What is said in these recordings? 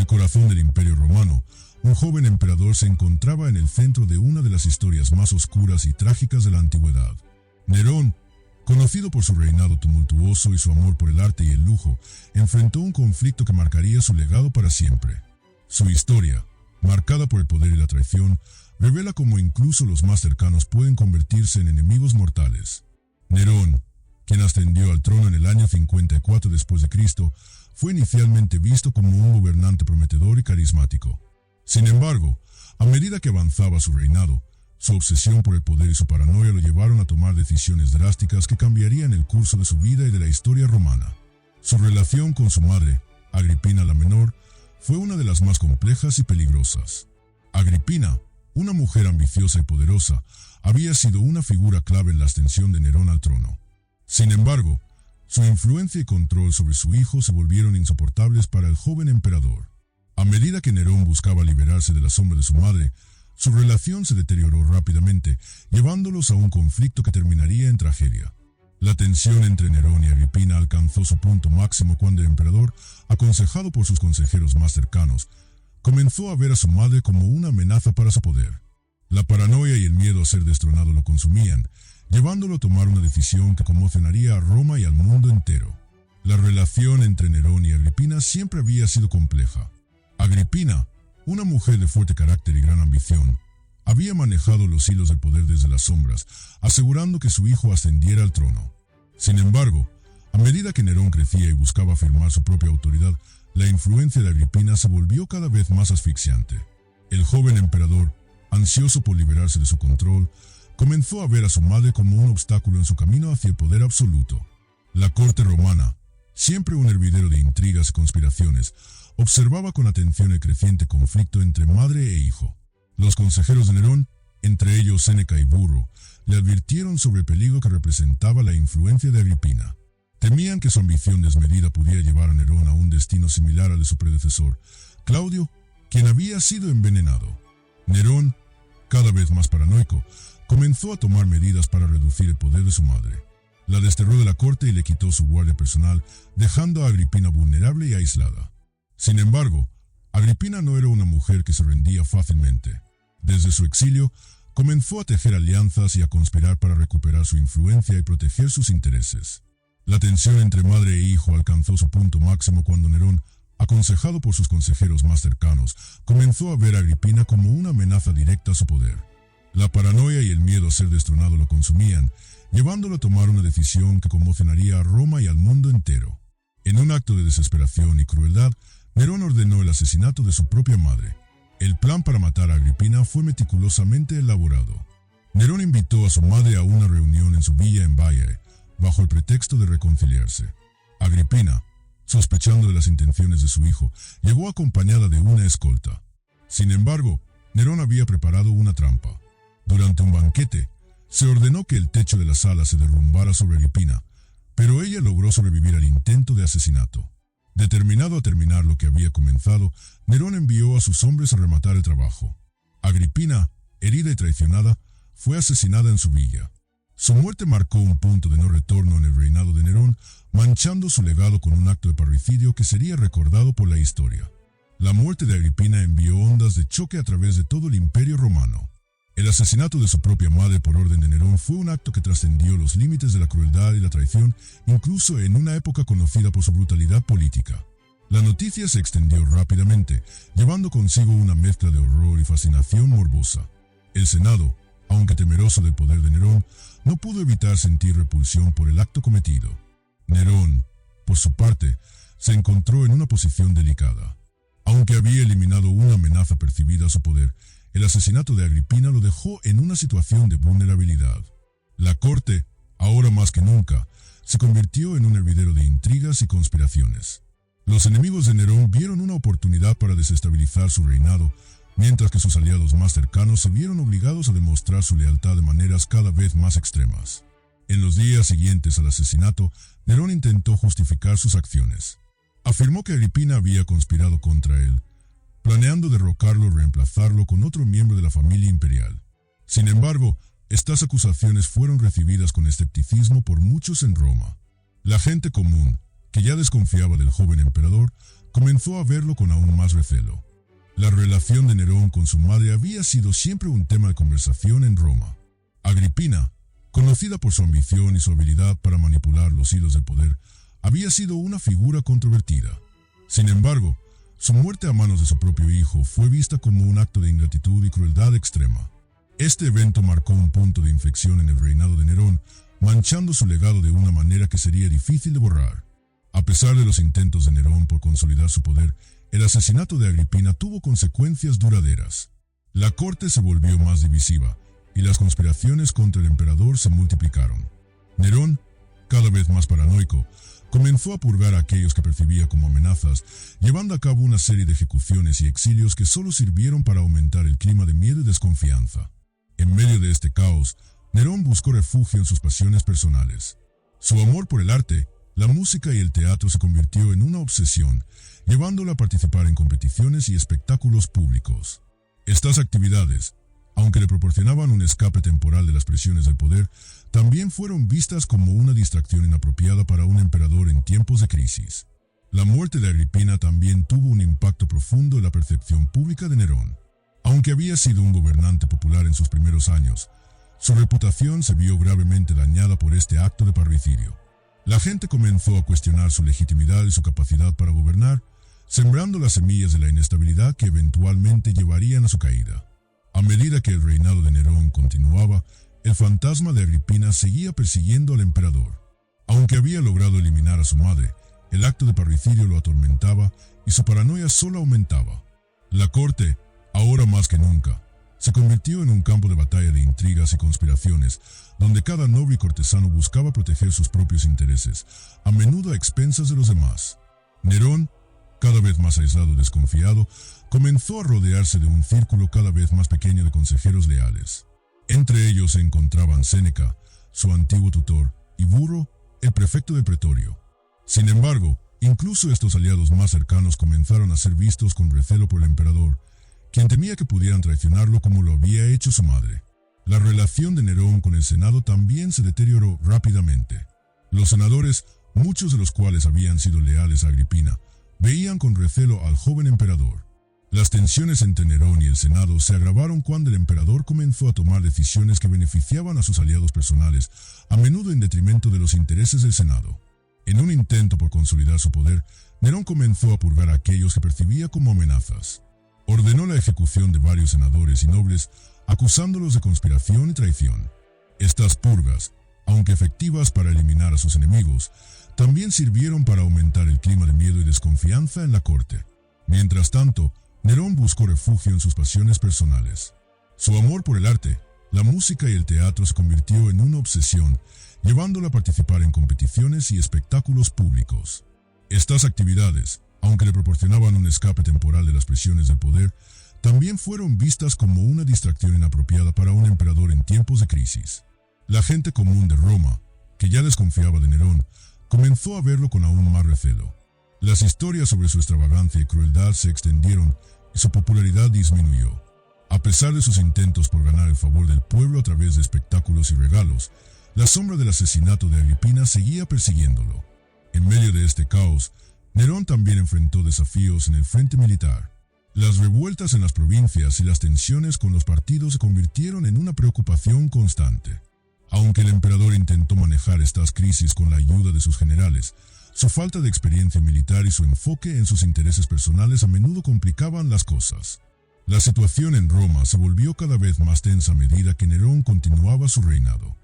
el corazón del Imperio Romano, un joven emperador se encontraba en el centro de una de las historias más oscuras y trágicas de la antigüedad. Nerón, conocido por su reinado tumultuoso y su amor por el arte y el lujo, enfrentó un conflicto que marcaría su legado para siempre. Su historia, marcada por el poder y la traición, revela cómo incluso los más cercanos pueden convertirse en enemigos mortales. Nerón, quien ascendió al trono en el año 54 después de Cristo, fue inicialmente visto como un gobernante prometedor y carismático. Sin embargo, a medida que avanzaba su reinado, su obsesión por el poder y su paranoia lo llevaron a tomar decisiones drásticas que cambiarían el curso de su vida y de la historia romana. Su relación con su madre, Agripina la Menor, fue una de las más complejas y peligrosas. Agripina, una mujer ambiciosa y poderosa, había sido una figura clave en la ascensión de Nerón al trono. Sin embargo, su influencia y control sobre su hijo se volvieron insoportables para el joven emperador. A medida que Nerón buscaba liberarse de la sombra de su madre, su relación se deterioró rápidamente, llevándolos a un conflicto que terminaría en tragedia. La tensión entre Nerón y Agripina alcanzó su punto máximo cuando el emperador, aconsejado por sus consejeros más cercanos, comenzó a ver a su madre como una amenaza para su poder. La paranoia y el miedo a ser destronado lo consumían, llevándolo a tomar una decisión que conmocionaría a Roma y al mundo entero. La relación entre Nerón y Agripina siempre había sido compleja. Agripina, una mujer de fuerte carácter y gran ambición, había manejado los hilos del poder desde las sombras, asegurando que su hijo ascendiera al trono. Sin embargo, a medida que Nerón crecía y buscaba afirmar su propia autoridad, la influencia de Agripina se volvió cada vez más asfixiante. El joven emperador, ansioso por liberarse de su control, comenzó a ver a su madre como un obstáculo en su camino hacia el poder absoluto. La corte romana, siempre un hervidero de intrigas y conspiraciones, observaba con atención el creciente conflicto entre madre e hijo. Los consejeros de Nerón, entre ellos Séneca y Burro, le advirtieron sobre el peligro que representaba la influencia de Agripina. Temían que su ambición desmedida pudiera llevar a Nerón a un destino similar al de su predecesor, Claudio, quien había sido envenenado. Nerón, cada vez más paranoico, comenzó a tomar medidas para reducir el poder de su madre. La desterró de la corte y le quitó su guardia personal, dejando a Agripina vulnerable y aislada. Sin embargo, Agripina no era una mujer que se rendía fácilmente. Desde su exilio, comenzó a tejer alianzas y a conspirar para recuperar su influencia y proteger sus intereses. La tensión entre madre e hijo alcanzó su punto máximo cuando Nerón, aconsejado por sus consejeros más cercanos, comenzó a ver a Agripina como una amenaza directa a su poder. La paranoia y el miedo a ser destronado lo consumían, llevándolo a tomar una decisión que conmocionaría a Roma y al mundo entero. En un acto de desesperación y crueldad, Nerón ordenó el asesinato de su propia madre. El plan para matar a Agripina fue meticulosamente elaborado. Nerón invitó a su madre a una reunión en su villa en Baiae, bajo el pretexto de reconciliarse. Agripina, sospechando de las intenciones de su hijo, llegó acompañada de una escolta. Sin embargo, Nerón había preparado una trampa. Durante un banquete, se ordenó que el techo de la sala se derrumbara sobre Agripina, pero ella logró sobrevivir al intento de asesinato. Determinado a terminar lo que había comenzado, Nerón envió a sus hombres a rematar el trabajo. Agripina, herida y traicionada, fue asesinada en su villa. Su muerte marcó un punto de no retorno en el reinado de Nerón, manchando su legado con un acto de parricidio que sería recordado por la historia. La muerte de Agripina envió ondas de choque a través de todo el Imperio Romano. El asesinato de su propia madre por orden de Nerón fue un acto que trascendió los límites de la crueldad y la traición, incluso en una época conocida por su brutalidad política. La noticia se extendió rápidamente, llevando consigo una mezcla de horror y fascinación morbosa. El Senado, aunque temeroso del poder de Nerón, no pudo evitar sentir repulsión por el acto cometido. Nerón, por su parte, se encontró en una posición delicada. Aunque había eliminado una amenaza percibida a su poder, el asesinato de Agripina lo dejó en una situación de vulnerabilidad. La corte, ahora más que nunca, se convirtió en un hervidero de intrigas y conspiraciones. Los enemigos de Nerón vieron una oportunidad para desestabilizar su reinado, mientras que sus aliados más cercanos se vieron obligados a demostrar su lealtad de maneras cada vez más extremas. En los días siguientes al asesinato, Nerón intentó justificar sus acciones. Afirmó que Agripina había conspirado contra él, planeando derrocarlo y reemplazarlo con otro miembro de la familia imperial. Sin embargo, estas acusaciones fueron recibidas con escepticismo por muchos en Roma. La gente común, que ya desconfiaba del joven emperador, comenzó a verlo con aún más recelo. La relación de Nerón con su madre había sido siempre un tema de conversación en Roma. Agripina, conocida por su ambición y su habilidad para manipular los hilos del poder, había sido una figura controvertida. Sin embargo, su muerte a manos de su propio hijo fue vista como un acto de ingratitud y crueldad extrema. Este evento marcó un punto de inflexión en el reinado de Nerón, manchando su legado de una manera que sería difícil de borrar. A pesar de los intentos de Nerón por consolidar su poder, el asesinato de Agripina tuvo consecuencias duraderas. La corte se volvió más divisiva, y las conspiraciones contra el emperador se multiplicaron. Nerón, cada vez más paranoico, comenzó a purgar a aquellos que percibía como amenazas, llevando a cabo una serie de ejecuciones y exilios que solo sirvieron para aumentar el clima de miedo y desconfianza. En medio de este caos, Nerón buscó refugio en sus pasiones personales. Su amor por el arte, la música y el teatro se convirtió en una obsesión, llevándolo a participar en competiciones y espectáculos públicos. Estas actividades, aunque le proporcionaban un escape temporal de las presiones del poder, también fueron vistas como una distracción inapropiada para un emperador en tiempos de crisis. La muerte de Agripina también tuvo un impacto profundo en la percepción pública de Nerón. Aunque había sido un gobernante popular en sus primeros años, su reputación se vio gravemente dañada por este acto de parricidio. La gente comenzó a cuestionar su legitimidad y su capacidad para gobernar, sembrando las semillas de la inestabilidad que eventualmente llevarían a su caída. A medida que el reinado de Nerón continuaba, el fantasma de Agripina seguía persiguiendo al emperador. Aunque había logrado eliminar a su madre, el acto de parricidio lo atormentaba y su paranoia solo aumentaba. La corte, ahora más que nunca, se convirtió en un campo de batalla de intrigas y conspiraciones, donde cada noble y cortesano buscaba proteger sus propios intereses, a menudo a expensas de los demás. Nerón, cada vez más aislado y desconfiado, comenzó a rodearse de un círculo cada vez más pequeño de consejeros leales. Entre ellos se encontraban Séneca, su antiguo tutor, y Burro, el prefecto del pretorio. Sin embargo, incluso estos aliados más cercanos comenzaron a ser vistos con recelo por el emperador, quien temía que pudieran traicionarlo como lo había hecho su madre. La relación de Nerón con el Senado también se deterioró rápidamente. Los senadores, muchos de los cuales habían sido leales a Agripina, veían con recelo al joven emperador. Las tensiones entre Nerón y el Senado se agravaron cuando el emperador comenzó a tomar decisiones que beneficiaban a sus aliados personales, a menudo en detrimento de los intereses del Senado. En un intento por consolidar su poder, Nerón comenzó a purgar a aquellos que percibía como amenazas. Ordenó la ejecución de varios senadores y nobles, acusándolos de conspiración y traición. Estas purgas, aunque efectivas para eliminar a sus enemigos, también sirvieron para aumentar el clima de miedo y desconfianza en la corte. Mientras tanto, Nerón buscó refugio en sus pasiones personales. Su amor por el arte, la música y el teatro se convirtió en una obsesión, llevándolo a participar en competiciones y espectáculos públicos. Estas actividades, aunque le proporcionaban un escape temporal de las presiones del poder, también fueron vistas como una distracción inapropiada para un emperador en tiempos de crisis. La gente común de Roma, que ya desconfiaba de Nerón, comenzó a verlo con aún más recelo. Las historias sobre su extravagancia y crueldad se extendieron y su popularidad disminuyó. A pesar de sus intentos por ganar el favor del pueblo a través de espectáculos y regalos, la sombra del asesinato de Agripina seguía persiguiéndolo. En medio de este caos, Nerón también enfrentó desafíos en el frente militar. Las revueltas en las provincias y las tensiones con los partidos se convirtieron en una preocupación constante. Aunque el emperador intentó manejar estas crisis con la ayuda de sus generales, su falta de experiencia militar y su enfoque en sus intereses personales a menudo complicaban las cosas. La situación en Roma se volvió cada vez más tensa a medida que Nerón continuaba su reinado.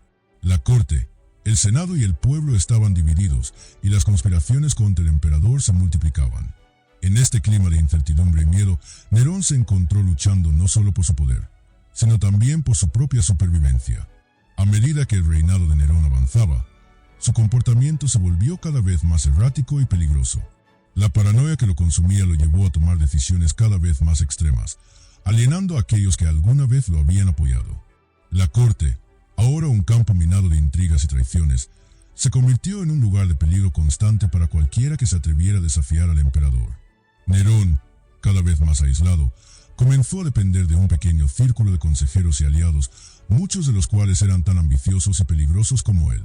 La corte, el Senado y el pueblo estaban divididos y las conspiraciones contra el emperador se multiplicaban. En este clima de incertidumbre y miedo, Nerón se encontró luchando no solo por su poder, sino también por su propia supervivencia. A medida que el reinado de Nerón avanzaba, su comportamiento se volvió cada vez más errático y peligroso. La paranoia que lo consumía lo llevó a tomar decisiones cada vez más extremas, alienando a aquellos que alguna vez lo habían apoyado. La corte, ahora un campo minado de intrigas y traiciones, se convirtió en un lugar de peligro constante para cualquiera que se atreviera a desafiar al emperador. Nerón, cada vez más aislado, comenzó a depender de un pequeño círculo de consejeros y aliados, muchos de los cuales eran tan ambiciosos y peligrosos como él.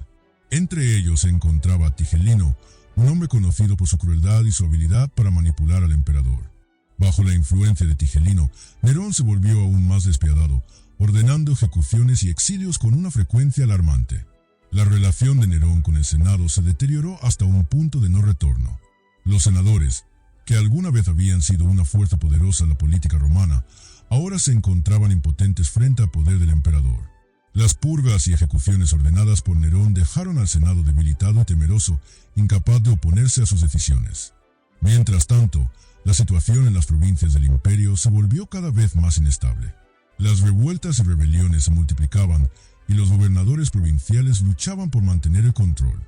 Entre ellos se encontraba Tigelino, un hombre conocido por su crueldad y su habilidad para manipular al emperador. Bajo la influencia de Tigelino, Nerón se volvió aún más despiadado, ordenando ejecuciones y exilios con una frecuencia alarmante. La relación de Nerón con el Senado se deterioró hasta un punto de no retorno. Los senadores, que alguna vez habían sido una fuerza poderosa en la política romana, ahora se encontraban impotentes frente al poder del emperador. Las purgas y ejecuciones ordenadas por Nerón dejaron al Senado debilitado y temeroso, incapaz de oponerse a sus decisiones. Mientras tanto, la situación en las provincias del imperio se volvió cada vez más inestable. Las revueltas y rebeliones se multiplicaban y los gobernadores provinciales luchaban por mantener el control.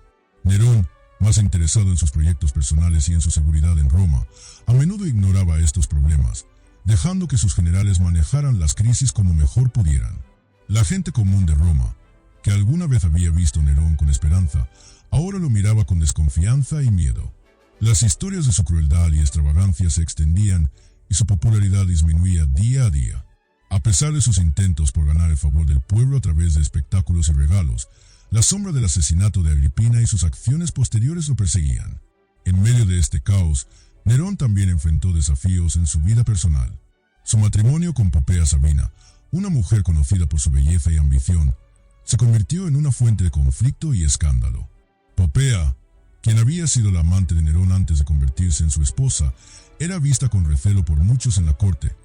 Nerón, más interesado en sus proyectos personales y en su seguridad en Roma, a menudo ignoraba estos problemas, dejando que sus generales manejaran las crisis como mejor pudieran. La gente común de Roma, que alguna vez había visto a Nerón con esperanza, ahora lo miraba con desconfianza y miedo. Las historias de su crueldad y extravagancia se extendían y su popularidad disminuía día a día. A pesar de sus intentos por ganar el favor del pueblo a través de espectáculos y regalos, la sombra del asesinato de Agripina y sus acciones posteriores lo perseguían. En medio de este caos, Nerón también enfrentó desafíos en su vida personal. Su matrimonio con Popea Sabina, una mujer conocida por su belleza y ambición, se convirtió en una fuente de conflicto y escándalo. Popea, quien había sido la amante de Nerón antes de convertirse en su esposa, era vista con recelo por muchos en la corte,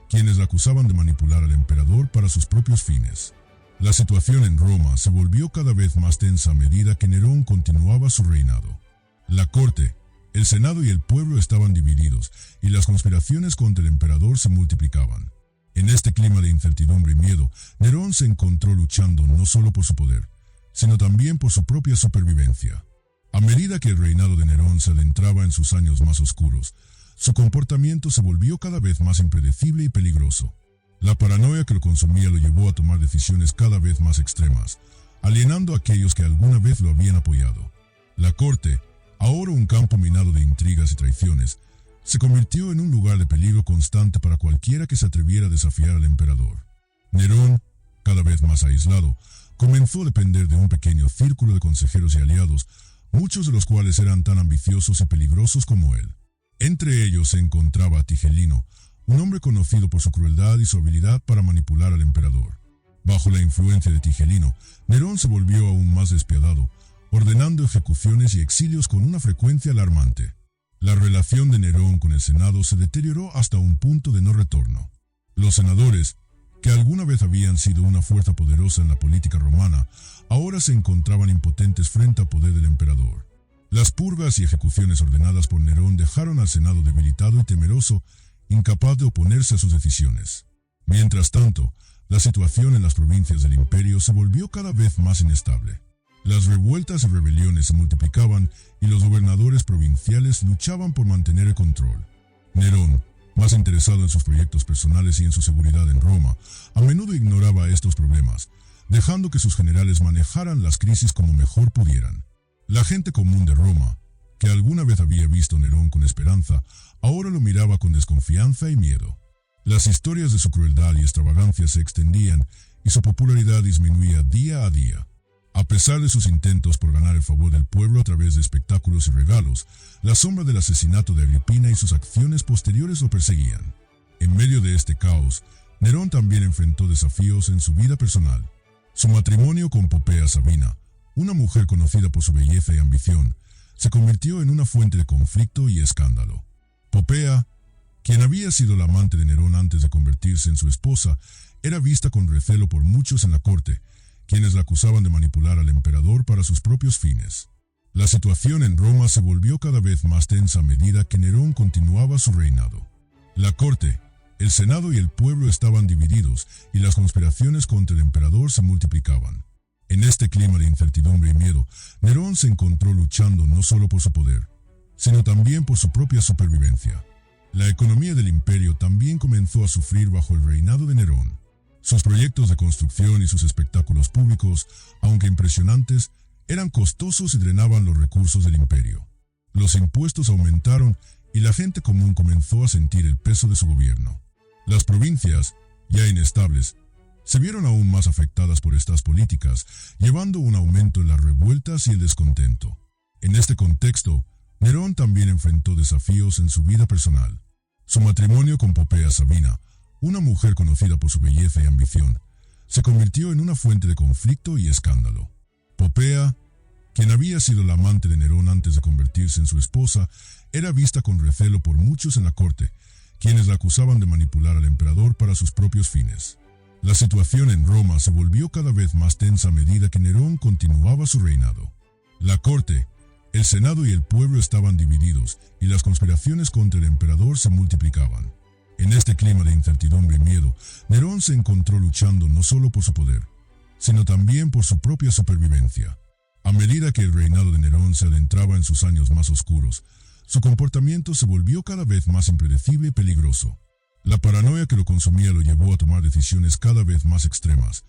quienes la acusaban de manipular al emperador para sus propios fines. La situación en Roma se volvió cada vez más tensa a medida que Nerón continuaba su reinado. La corte, el Senado y el pueblo estaban divididos, y las conspiraciones contra el emperador se multiplicaban. En este clima de incertidumbre y miedo, Nerón se encontró luchando no solo por su poder, sino también por su propia supervivencia. A medida que el reinado de Nerón se adentraba en sus años más oscuros, su comportamiento se volvió cada vez más impredecible y peligroso. La paranoia que lo consumía lo llevó a tomar decisiones cada vez más extremas, alienando a aquellos que alguna vez lo habían apoyado. La corte, ahora un campo minado de intrigas y traiciones, se convirtió en un lugar de peligro constante para cualquiera que se atreviera a desafiar al emperador. Nerón, cada vez más aislado, comenzó a depender de un pequeño círculo de consejeros y aliados, muchos de los cuales eran tan ambiciosos y peligrosos como él. Entre ellos se encontraba Tigelino, un hombre conocido por su crueldad y su habilidad para manipular al emperador. Bajo la influencia de Tigelino, Nerón se volvió aún más despiadado, ordenando ejecuciones y exilios con una frecuencia alarmante. La relación de Nerón con el Senado se deterioró hasta un punto de no retorno. Los senadores, que alguna vez habían sido una fuerza poderosa en la política romana, ahora se encontraban impotentes frente al poder del emperador. Las purgas y ejecuciones ordenadas por Nerón dejaron al Senado debilitado y temeroso, incapaz de oponerse a sus decisiones. Mientras tanto, la situación en las provincias del imperio se volvió cada vez más inestable. Las revueltas y rebeliones se multiplicaban y los gobernadores provinciales luchaban por mantener el control. Nerón, más interesado en sus proyectos personales y en su seguridad en Roma, a menudo ignoraba estos problemas, dejando que sus generales manejaran las crisis como mejor pudieran. La gente común de Roma, que alguna vez había visto a Nerón con esperanza, ahora lo miraba con desconfianza y miedo. Las historias de su crueldad y extravagancia se extendían y su popularidad disminuía día a día. A pesar de sus intentos por ganar el favor del pueblo a través de espectáculos y regalos, la sombra del asesinato de Agripina y sus acciones posteriores lo perseguían. En medio de este caos, Nerón también enfrentó desafíos en su vida personal. Su matrimonio con Popea Sabina, una mujer conocida por su belleza y ambición, se convirtió en una fuente de conflicto y escándalo. Popea, quien había sido la amante de Nerón antes de convertirse en su esposa, era vista con recelo por muchos en la corte, quienes la acusaban de manipular al emperador para sus propios fines. La situación en Roma se volvió cada vez más tensa a medida que Nerón continuaba su reinado. La corte, el Senado y el pueblo estaban divididos y las conspiraciones contra el emperador se multiplicaban. En este clima de incertidumbre y miedo, Nerón se encontró luchando no solo por su poder, sino también por su propia supervivencia. La economía del imperio también comenzó a sufrir bajo el reinado de Nerón. Sus proyectos de construcción y sus espectáculos públicos, aunque impresionantes, eran costosos y drenaban los recursos del imperio. Los impuestos aumentaron y la gente común comenzó a sentir el peso de su gobierno. Las provincias, ya inestables, se vieron aún más afectadas por estas políticas, llevando un aumento en las revueltas y el descontento. En este contexto, Nerón también enfrentó desafíos en su vida personal. Su matrimonio con Popea Sabina, una mujer conocida por su belleza y ambición, se convirtió en una fuente de conflicto y escándalo. Popea, quien había sido la amante de Nerón antes de convertirse en su esposa, era vista con recelo por muchos en la corte, quienes la acusaban de manipular al emperador para sus propios fines. La situación en Roma se volvió cada vez más tensa a medida que Nerón continuaba su reinado. La corte, el senado y el pueblo estaban divididos, y las conspiraciones contra el emperador se multiplicaban. En este clima de incertidumbre y miedo, Nerón se encontró luchando no solo por su poder, sino también por su propia supervivencia. A medida que el reinado de Nerón se adentraba en sus años más oscuros, su comportamiento se volvió cada vez más impredecible y peligroso. La paranoia que lo consumía lo llevó a tomar decisiones cada vez más extremas,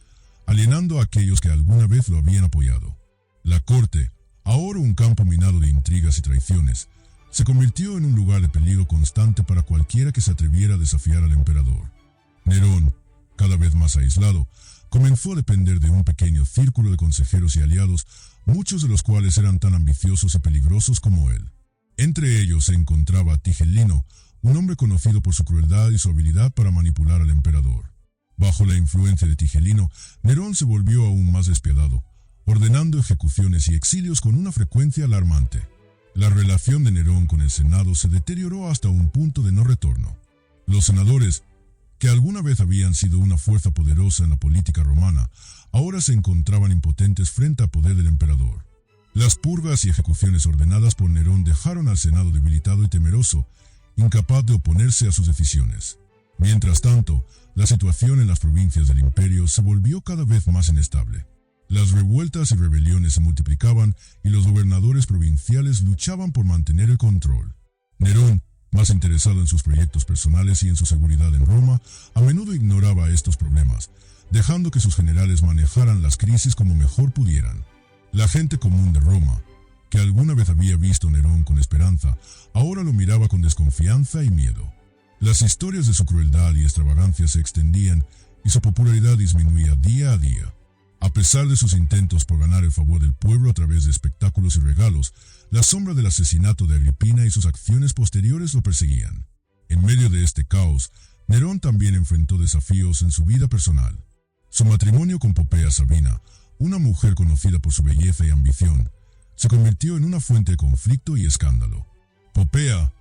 alienando a aquellos que alguna vez lo habían apoyado. La corte, ahora un campo minado de intrigas y traiciones, se convirtió en un lugar de peligro constante para cualquiera que se atreviera a desafiar al emperador. Nerón, cada vez más aislado, comenzó a depender de un pequeño círculo de consejeros y aliados, muchos de los cuales eran tan ambiciosos y peligrosos como él. Entre ellos se encontraba Tigelino, un hombre conocido por su crueldad y su habilidad para manipular al emperador. Bajo la influencia de Tigelino, Nerón se volvió aún más despiadado, ordenando ejecuciones y exilios con una frecuencia alarmante. La relación de Nerón con el Senado se deterioró hasta un punto de no retorno. Los senadores, que alguna vez habían sido una fuerza poderosa en la política romana, ahora se encontraban impotentes frente al poder del emperador. Las purgas y ejecuciones ordenadas por Nerón dejaron al Senado debilitado y temeroso, incapaz de oponerse a sus decisiones. Mientras tanto, la situación en las provincias del imperio se volvió cada vez más inestable. Las revueltas y rebeliones se multiplicaban y los gobernadores provinciales luchaban por mantener el control. Nerón, más interesado en sus proyectos personales y en su seguridad en Roma, a menudo ignoraba estos problemas, dejando que sus generales manejaran las crisis como mejor pudieran. La gente común de Roma, que alguna vez había visto a Nerón con esperanza, ahora lo miraba con desconfianza y miedo. Las historias de su crueldad y extravagancia se extendían y su popularidad disminuía día a día. A pesar de sus intentos por ganar el favor del pueblo a través de espectáculos y regalos, la sombra del asesinato de Agripina y sus acciones posteriores lo perseguían. En medio de este caos, Nerón también enfrentó desafíos en su vida personal. Su matrimonio con Popea Sabina, una mujer conocida por su belleza y ambición, se convirtió en una fuente de conflicto y escándalo. Popea,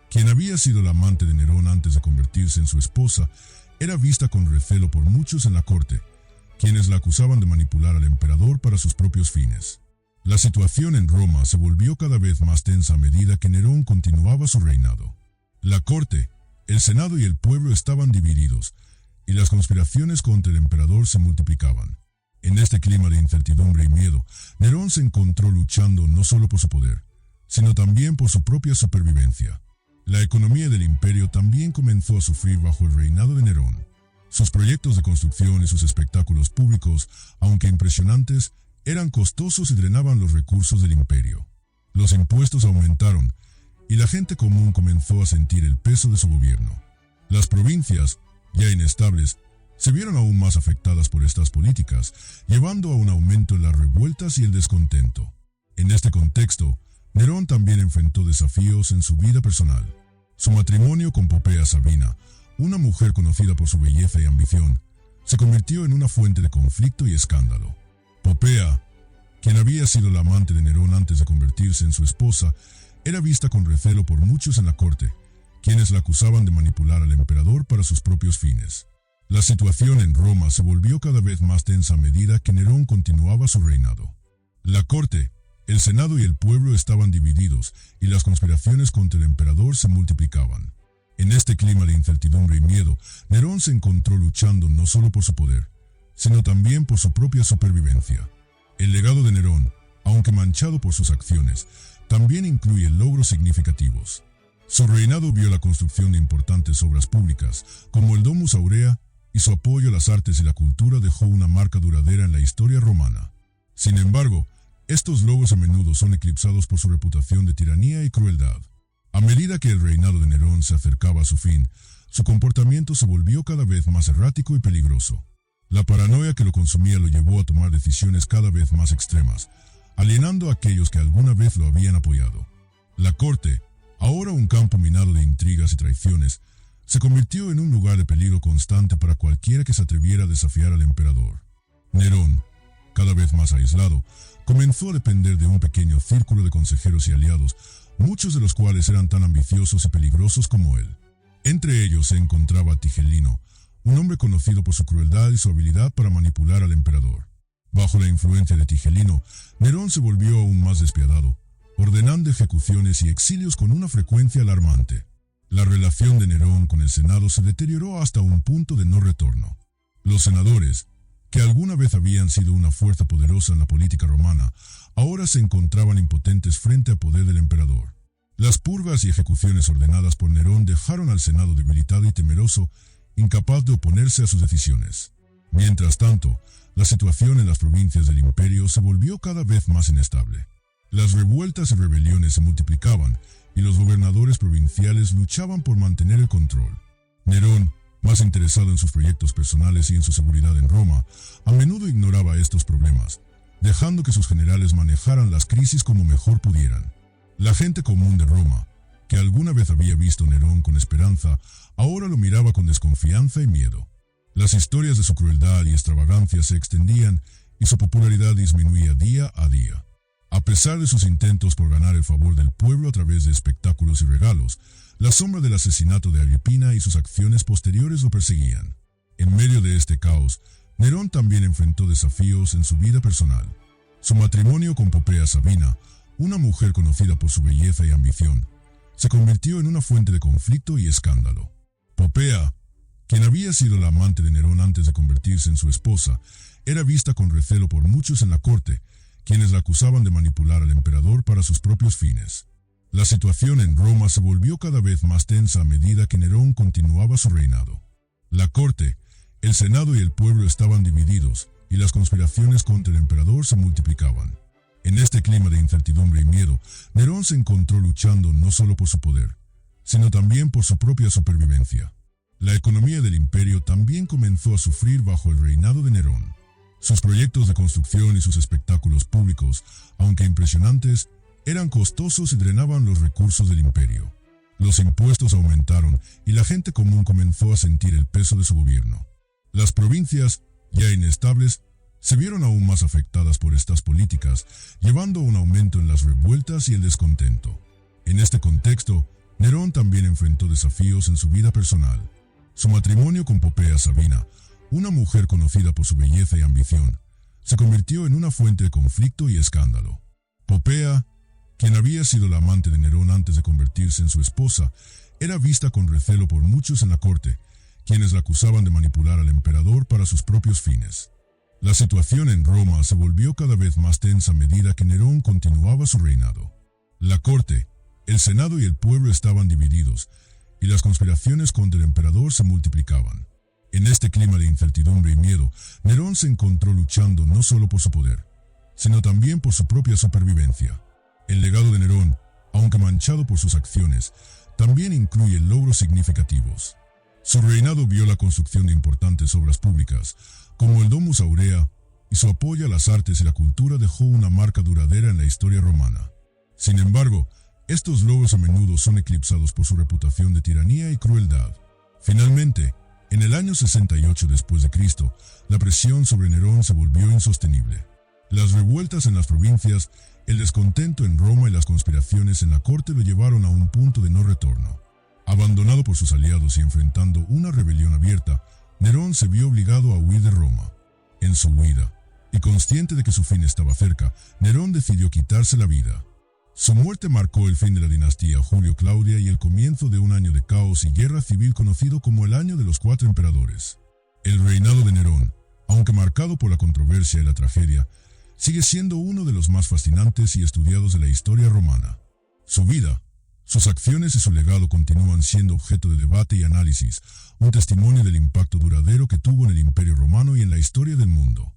quien había sido la amante de Nerón antes de convertirse en su esposa, era vista con recelo por muchos en la corte, quienes la acusaban de manipular al emperador para sus propios fines. La situación en Roma se volvió cada vez más tensa a medida que Nerón continuaba su reinado. La corte, el senado y el pueblo estaban divididos, y las conspiraciones contra el emperador se multiplicaban. En este clima de incertidumbre y miedo, Nerón se encontró luchando no solo por su poder, sino también por su propia supervivencia. La economía del imperio también comenzó a sufrir bajo el reinado de Nerón. Sus proyectos de construcción y sus espectáculos públicos, aunque impresionantes, eran costosos y drenaban los recursos del imperio. Los impuestos aumentaron, y la gente común comenzó a sentir el peso de su gobierno. Las provincias, ya inestables, se vieron aún más afectadas por estas políticas, llevando a un aumento en las revueltas y el descontento. En este contexto, Nerón también enfrentó desafíos en su vida personal. Su matrimonio con Popea Sabina, una mujer conocida por su belleza y ambición, se convirtió en una fuente de conflicto y escándalo. Popea, quien había sido la amante de Nerón antes de convertirse en su esposa, era vista con recelo por muchos en la corte, quienes la acusaban de manipular al emperador para sus propios fines. La situación en Roma se volvió cada vez más tensa a medida que Nerón continuaba su reinado. La corte, el senado y el pueblo estaban divididos y las conspiraciones contra el emperador se multiplicaban. En este clima de incertidumbre y miedo, Nerón se encontró luchando no solo por su poder, sino también por su propia supervivencia. El legado de Nerón, aunque manchado por sus acciones, también incluye logros significativos. Su reinado vio la construcción de importantes obras públicas, como el Domus Aurea, y su apoyo a las artes y la cultura dejó una marca duradera en la historia romana. Sin embargo, estos logros a menudo son eclipsados por su reputación de tiranía y crueldad. A medida que el reinado de Nerón se acercaba a su fin, su comportamiento se volvió cada vez más errático y peligroso. La paranoia que lo consumía lo llevó a tomar decisiones cada vez más extremas, alienando a aquellos que alguna vez lo habían apoyado. La corte, ahora un campo minado de intrigas y traiciones, se convirtió en un lugar de peligro constante para cualquiera que se atreviera a desafiar al emperador. Nerón, cada vez más aislado, comenzó a depender de un pequeño círculo de consejeros y aliados, muchos de los cuales eran tan ambiciosos y peligrosos como él. Entre ellos se encontraba Tigelino, un hombre conocido por su crueldad y su habilidad para manipular al emperador. Bajo la influencia de Tigelino, Nerón se volvió aún más despiadado, ordenando ejecuciones y exilios con una frecuencia alarmante. La relación de Nerón con el Senado se deterioró hasta un punto de no retorno. Los senadores, que alguna vez habían sido una fuerza poderosa en la política romana, ahora se encontraban impotentes frente al poder del emperador. Las purgas y ejecuciones ordenadas por Nerón dejaron al Senado debilitado y temeroso, incapaz de oponerse a sus decisiones. Mientras tanto, la situación en las provincias del imperio se volvió cada vez más inestable. Las revueltas y rebeliones se multiplicaban, y los gobernadores provinciales luchaban por mantener el control. Nerón, más interesado en sus proyectos personales y en su seguridad en Roma, a menudo ignoraba estos problemas, dejando que sus generales manejaran las crisis como mejor pudieran. La gente común de Roma, que alguna vez había visto a Nerón con esperanza, ahora lo miraba con desconfianza y miedo. Las historias de su crueldad y extravagancia se extendían y su popularidad disminuía día a día. A pesar de sus intentos por ganar el favor del pueblo a través de espectáculos y regalos, la sombra del asesinato de Agripina y sus acciones posteriores lo perseguían. En medio de este caos, Nerón también enfrentó desafíos en su vida personal. Su matrimonio con Popea Sabina, una mujer conocida por su belleza y ambición, se convirtió en una fuente de conflicto y escándalo. Popea, quien había sido la amante de Nerón antes de convertirse en su esposa, era vista con recelo por muchos en la corte, quienes la acusaban de manipular al emperador para sus propios fines. La situación en Roma se volvió cada vez más tensa a medida que Nerón continuaba su reinado. La corte, el Senado y el pueblo estaban divididos, y las conspiraciones contra el emperador se multiplicaban. En este clima de incertidumbre y miedo, Nerón se encontró luchando no solo por su poder, sino también por su propia supervivencia. La economía del imperio también comenzó a sufrir bajo el reinado de Nerón. Sus proyectos de construcción y sus espectáculos públicos, aunque impresionantes, eran costosos y drenaban los recursos del imperio. Los impuestos aumentaron y la gente común comenzó a sentir el peso de su gobierno. Las provincias, ya inestables, se vieron aún más afectadas por estas políticas, llevando a un aumento en las revueltas y el descontento. En este contexto, Nerón también enfrentó desafíos en su vida personal. Su matrimonio con Popea Sabina, una mujer conocida por su belleza y ambición, se convirtió en una fuente de conflicto y escándalo. Popea, quien había sido la amante de Nerón antes de convertirse en su esposa, era vista con recelo por muchos en la corte, quienes la acusaban de manipular al emperador para sus propios fines. La situación en Roma se volvió cada vez más tensa a medida que Nerón continuaba su reinado. La corte, el Senado y el pueblo estaban divididos, y las conspiraciones contra el emperador se multiplicaban. En este clima de incertidumbre y miedo, Nerón se encontró luchando no solo por su poder, sino también por su propia supervivencia. El legado de Nerón, aunque manchado por sus acciones, también incluye logros significativos. Su reinado vio la construcción de importantes obras públicas, como el Domus Aurea, y su apoyo a las artes y la cultura dejó una marca duradera en la historia romana. Sin embargo, estos logros a menudo son eclipsados por su reputación de tiranía y crueldad. Finalmente, en el año 68 después de Cristo, la presión sobre Nerón se volvió insostenible. Las revueltas en las provincias, el descontento en Roma y las conspiraciones en la corte lo llevaron a un punto de no retorno. Abandonado por sus aliados y enfrentando una rebelión abierta, Nerón se vio obligado a huir de Roma. En su huida, y consciente de que su fin estaba cerca, Nerón decidió quitarse la vida. Su muerte marcó el fin de la dinastía Julio-Claudia y el comienzo de un año de caos y guerra civil conocido como el Año de los Cuatro Emperadores. El reinado de Nerón, aunque marcado por la controversia y la tragedia, sigue siendo uno de los más fascinantes y estudiados de la historia romana. Su vida, sus acciones y su legado continúan siendo objeto de debate y análisis, un testimonio del impacto duradero que tuvo en el Imperio Romano y en la historia del mundo.